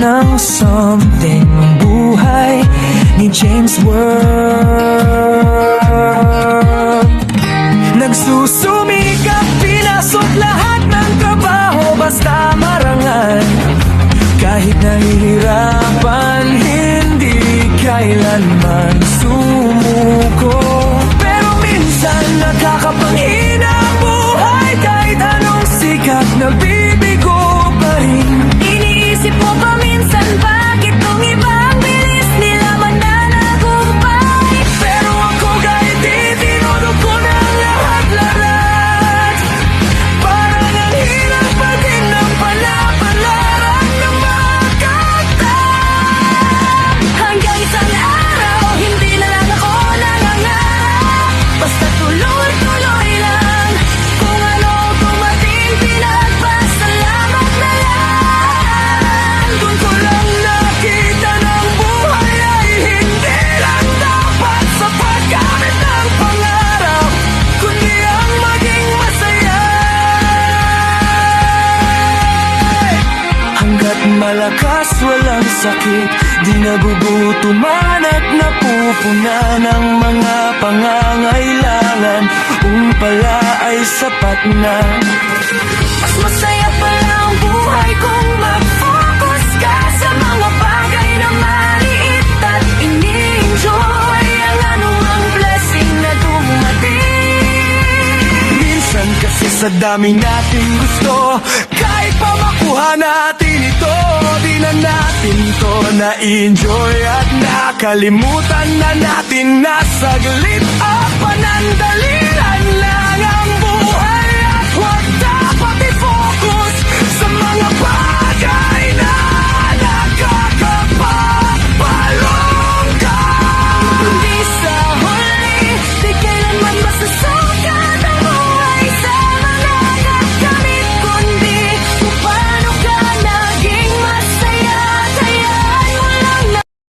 ng something ang buhay ni James World. Nagsusumikap, pinasok lahat ng trabaho basta marangal. Kahit nahihirapan, hindi kailanman sumuko. Pero minsan nakakapangina ang buhay, kahit anong sikat na bibigo pa rin. Iniisip mo ba minsan bakit tong iba ang bilis nila mananagumpay? Pero ako kahit itinulog ko na lahat-lahat, parang ang hirap pa din ng palapalaran ng makaktan. Hanggang isang araw, hindi na lang ako nangangarap. Basta tuloy-tuloy lang. Kung ano dumating, pinagpasalamat na lang. Doon ko lang nakita ng buhay ay hindi lang dapat sa paggamit ng pangarap, kundi ang maging masaya. Hanggat malakas, walang sakit, di nagugutuman at napupunan ang mga pangangailangan. Pala ay sapat na. Mas masaya pala ang buhay kung mag-focus ka sa mga bagay na maliit at ini-enjoy ang anumang blessing na dumating. Minsan kasi sa dami nating gusto, kahit pa makuha natin ito, di na natin to na-enjoy at nakalimutan na natin na saglit ang panandali.